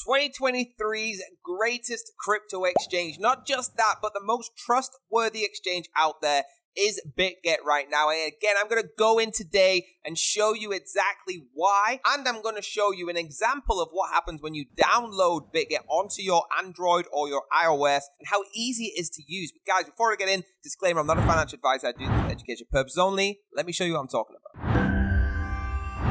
2023's greatest crypto exchange. Not just that, but the most trustworthy exchange out there is Bitget right now. And again, I'm going to go in today and show you exactly why, and I'm going to show you an example of what happens when you download Bitget onto your Android or your iOS and how easy it is to use. But guys, before I get in, disclaimer, I'm not a financial advisor. I do this for education purposes only. Let me show you what I'm talking about.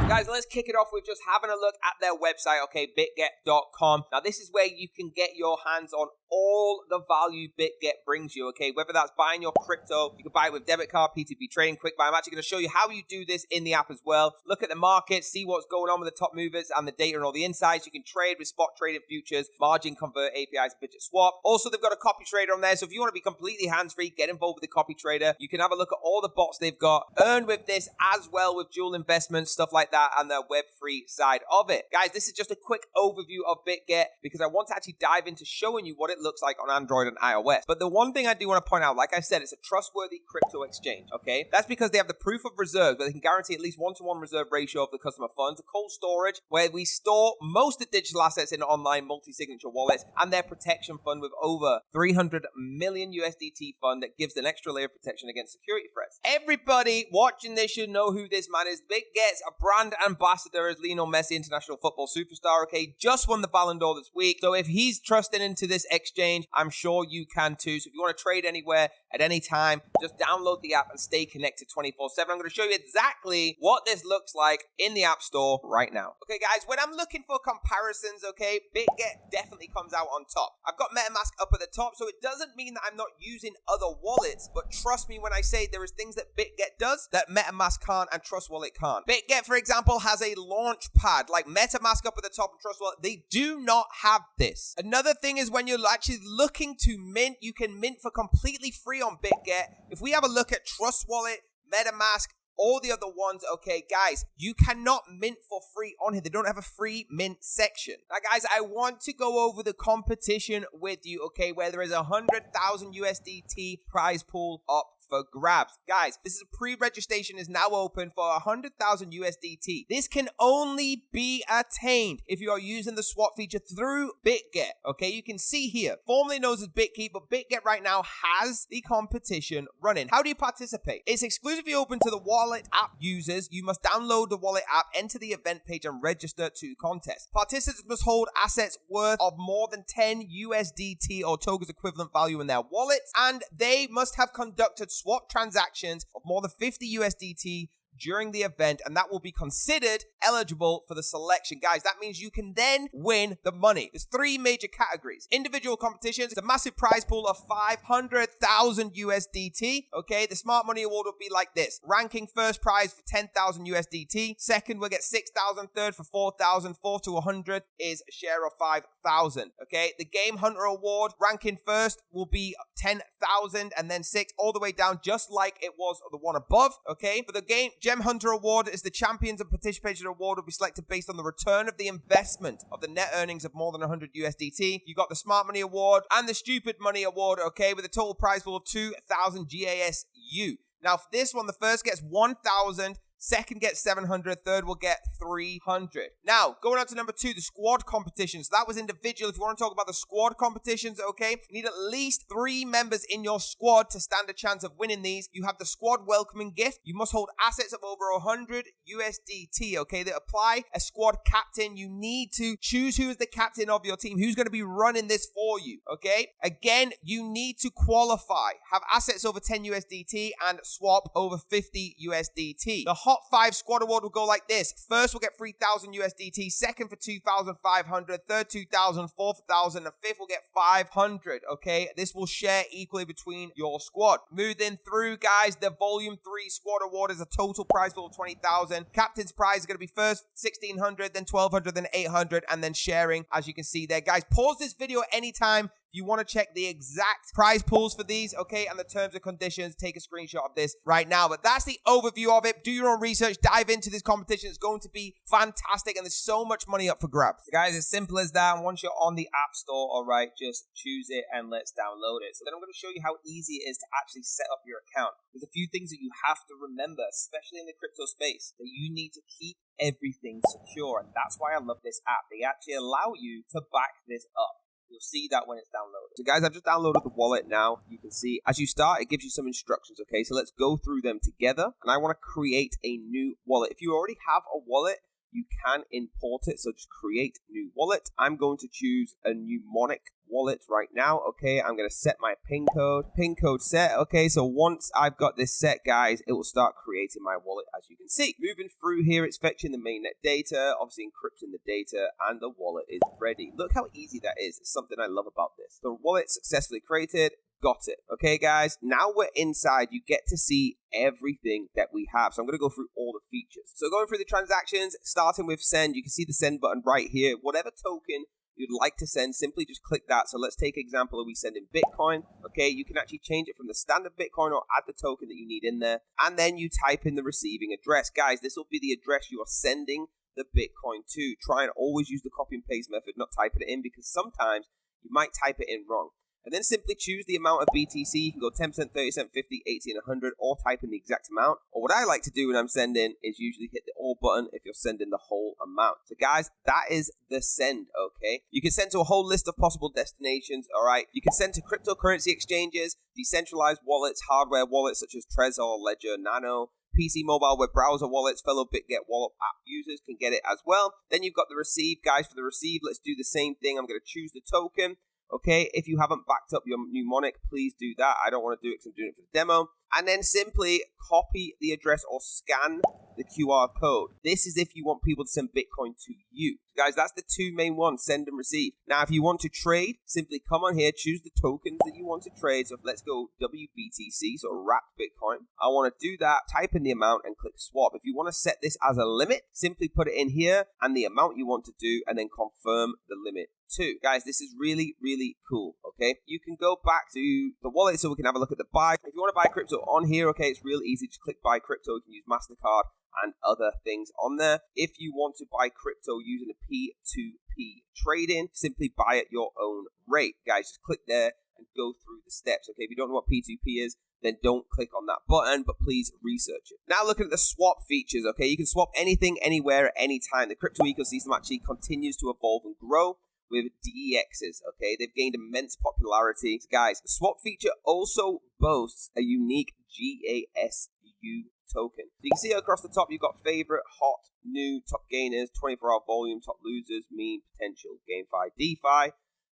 Guys, let's kick it off with just having a look at their website, okay, bitget.com. Now, this is where you can get your hands on all the value Bitget brings you, okay? Whether that's buying your crypto, you can buy it with debit card, P2P trading, quick buy. I'm actually going to show you how you do this in the app as well. Look at the market, see what's going on with the top movers and the data and all the insights. You can trade with spot trading futures, margin convert APIs, Bitget swap. Also, they've got a copy trader on there, so if you want to be completely hands-free, get involved with the copy trader. You can have a look at all the bots they've got. Earn with this as well with dual investments, stuff like that, and their web-free side of it. Guys, this is just a quick overview of Bitget because I want to actually dive into showing you what it looks like on Android and iOS. But the one thing I do want to point out, like I said, it's a trustworthy crypto exchange, okay? That's because they have the proof of reserves, where they can guarantee at least 1-to-1 reserve ratio of the customer funds, a cold storage, where we store most of the digital assets in online multi-signature wallets, and their protection fund with over 300 million USDT fund that gives an extra layer of protection against security threats. Everybody watching this should know who this man is. Bitget's a brand ambassador as Lionel Messi, international football superstar, okay? Just won the Ballon d'Or this week. So if he's trusting into this exchange, I'm sure you can too. So if you want to trade anywhere at any time, just download the app and stay connected 24/7. I'm going to show you exactly what this looks like in the App Store right now. Okay, guys, when I'm looking for comparisons, okay, Bitget definitely comes out on top. I've got MetaMask up at the top, so it doesn't mean that I'm not using other wallets, but trust me when I say there is things that Bitget does that MetaMask can't and Trust Wallet can't. Bitget, for example, has a launch pad like MetaMask up at the top and Trust Wallet. They do not have this. Another thing is when you're actually looking to mint, you can mint for completely free on Bitget. If we have a look at Trust Wallet, MetaMask, all the other ones, okay, guys, you cannot mint for free on here. They don't have a free mint section. Now, guys, I want to go over the competition with you, okay, where there is 100,000 USDT prize pool up for grabs. Guys, this is pre-registration is now open for 100,000 USDT. This can only be attained if you are using the swap feature through Bitget. Okay, you can see here, formerly known as Bitkeep, but Bitget right now has the competition running. How do you participate? It's exclusively open to the wallet app users. You must download the wallet app, enter the event page, and register to the contest. Participants must hold assets worth of more than 10 USDT or tokens equivalent value in their wallets, and they must have conducted swap transactions of more than 50 USDT during the event, and that will be considered eligible for the selection. Guys, that means you can then win the money. There's three major categories. Individual competitions, the massive prize pool of 500,000 USDT. Okay, the smart money award will be like this. Ranking first prize for 10,000 USDT. Second, we'll get 6,000. Third for 4,000. Fourth to 100 is a share of 5,000. Okay, the Game Hunter award, ranking first will be 10,000 and then 6 all the way down, just like it was the one above. Okay, for the Gem Hunter Award is the champions and participation award will be selected based on the return of the investment of the net earnings of more than 100 USDT. You got the Smart Money Award and the Stupid Money Award, okay, with a total prize pool of 2,000 GASU. Now, for this one, the first gets 1,000. Second gets 700. Third will get 300. Now, going on to number 2, the squad competitions. That was individual. If you want to talk about the squad competitions, okay, you need at least 3 members in your squad to stand a chance of winning these. You have the squad welcoming gift. You must hold assets of over 100 USDT, okay, that apply a squad captain. You need to choose who is the captain of your team, who's going to be running this for you, okay? Again, you need to qualify, have assets over 10 USDT and swap over 50 USDT. The Hot 5 squad award will go like this. First will get 3,000 USDT, second for 2,500, third 2,000, fourth 1,000, and fifth will get 500, okay? This will share equally between your squad. Moving through, guys, the Volume 3 squad award is a total prize pool of 20,000. Captain's prize is going to be first 1,600, then 1,200, then 800, and then sharing, as you can see there. Guys, pause this video anytime If you want to check the exact prize pools for these, okay, and the terms and conditions, take a screenshot of this right now. But that's the overview of it. Do your own research, dive into this competition. It's going to be fantastic, and there's so much money up for grabs. So guys, as simple as that. And once you're on the App Store, all right, just choose it and let's download it. So then I'm going to show you how easy it is to actually set up your account. There's a few things that you have to remember, especially in the crypto space, that you need to keep everything secure. And that's why I love this app. They actually allow you to back this up. You'll see that when it's downloaded. So guys, I've just downloaded the wallet now. You can see as you start, it gives you some instructions, okay? So let's go through them together. And I want to create a new wallet. If you already have a wallet, you can import it. So just create new wallet. I'm going to choose a mnemonic wallet right now. Okay, I'm going to set my pin code set. Okay, so once I've got this set, guys, it will start creating my wallet, as you can see. Moving through here, it's fetching the mainnet data, obviously encrypting the data, and the wallet is ready. Look how easy that is. It's something I love about this. The wallet successfully created. Got it. Okay, guys, now we're inside. You get to see everything that we have. So I'm going to go through all the features. So going through the transactions, starting with send, you can see the send button right here. Whatever token you'd like to send, simply just click that. So let's take example of we send in Bitcoin. Okay, you can actually change it from the standard Bitcoin or add the token that you need in there. And then you type in the receiving address. Guys, this will be the address you are sending the Bitcoin to. Try and always use the copy and paste method, not typing it in, because sometimes you might type it in wrong. And then simply choose the amount of BTC. You can go 10%, 30%, 50, 80, and 100, or type in the exact amount. Or what I like to do when I'm sending is usually hit the all button if you're sending the whole amount. So guys, that is the send, okay? You can send to a whole list of possible destinations, all right? You can send to cryptocurrency exchanges, decentralized wallets, hardware wallets such as Trezor, Ledger, Nano, PC mobile web browser wallets. Fellow Bitget wallet app users can get it as well. Then you've got the receive. Guys, for the receive, let's do the same thing. I'm going to choose the token. Okay, if you haven't backed up your mnemonic, please do that. I don't want to do it because I'm doing it for the demo. And then simply copy the address or scan the QR code. This is if you want people to send Bitcoin to you. Guys, that's the two main ones, send and receive. Now, if you want to trade, simply come on here, choose the tokens that you want to trade. So let's go WBTC, so wrapped Bitcoin. I want to do that, type in the amount and click swap. If you want to set this as a limit, simply put it in here and the amount you want to do and then confirm the limit too. Guys, this is really, really cool, okay? You can go back to the wallet so we can have a look at the buy. If you want to buy crypto on here, okay, it's real easy. Just click buy crypto. You can use MasterCard and other things on there. If you want to buy crypto using a P2P trading, simply buy at your own rate. Guys, just click there and go through the steps, okay? If you don't know what P2P is, then don't click on that button, but please research it. Now looking at the swap features, okay? You can swap anything, anywhere, at any time. The crypto ecosystem actually continues to evolve and grow with DEXs, okay? They've gained immense popularity. Guys, the swap feature also boasts a unique GASU token. So you can see across the top, you've got favorite, hot, new, top gainers, 24-hour volume, top losers, mean, potential, GameFi, DeFi,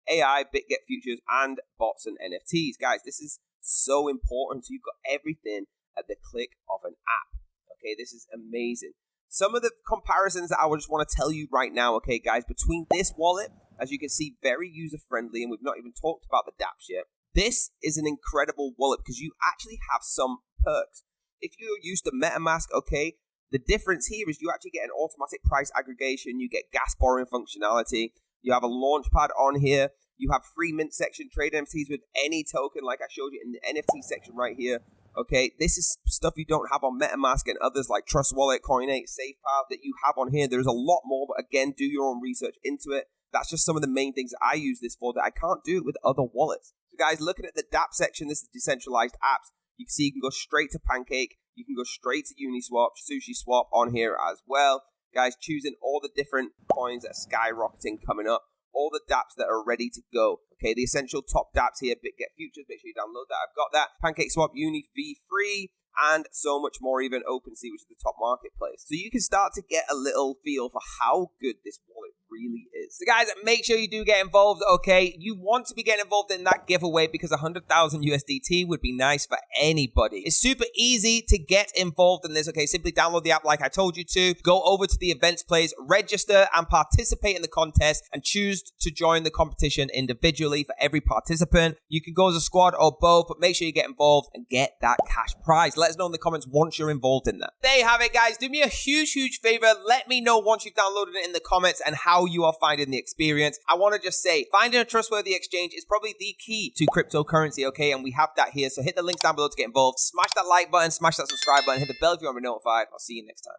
AI, Bitget futures, and bots and NFTs. Guys, this is so important. So you've got everything at the click of an app. Okay, this is amazing. Some of the comparisons that I would just want to tell you right now, okay, guys, between this wallet, as you can see, very user-friendly, and we've not even talked about the dApps yet. This is an incredible wallet because you actually have some perks. If you're used to MetaMask, okay, the difference here is you actually get an automatic price aggregation, you get gas borrowing functionality, you have a launch pad on here, you have free mint section, trade NFTs with any token like I showed you in the NFT section right here. Okay, this is stuff you don't have on MetaMask and others like Trust Wallet, Coin8, SafePal that you have on here. There's a lot more, but again, do your own research into it. That's just some of the main things that I use this for that I can't do it with other wallets. So guys, looking at the dApp section, this is decentralized apps. You can see you can go straight to Pancake. You can go straight to Uniswap, SushiSwap on here as well. Guys, choosing all the different coins that are skyrocketing coming up. All the dApps that are ready to go. Okay, the essential top dApps here, Bitget Futures, make sure you download that. I've got that. PancakeSwap, Uni, V3, and so much more, even OpenSea, which is the top marketplace. So you can start to get a little feel for how good this wallet really is. So guys, make sure you do get involved, okay? You want to be getting involved in that giveaway because 100,000 USDT would be nice for anybody. It's super easy to get involved in this, okay? Simply download the app like I told you to. Go over to the events place, register and participate in the contest and choose to join the competition individually for every participant. You can go as a squad or both, but make sure you get involved and get that cash prize. Let us know in the comments once you're involved in that. There you have it, guys. Do me a huge favor. Let me know once you've downloaded it in the comments and how how you are finding the experience. I want to just say, finding a trustworthy exchange is probably the key to cryptocurrency, okay? And we have that here. So hit the links down below to get involved. Smash that like button, smash that subscribe button, hit the bell if you want to be notified. I'll see you next time.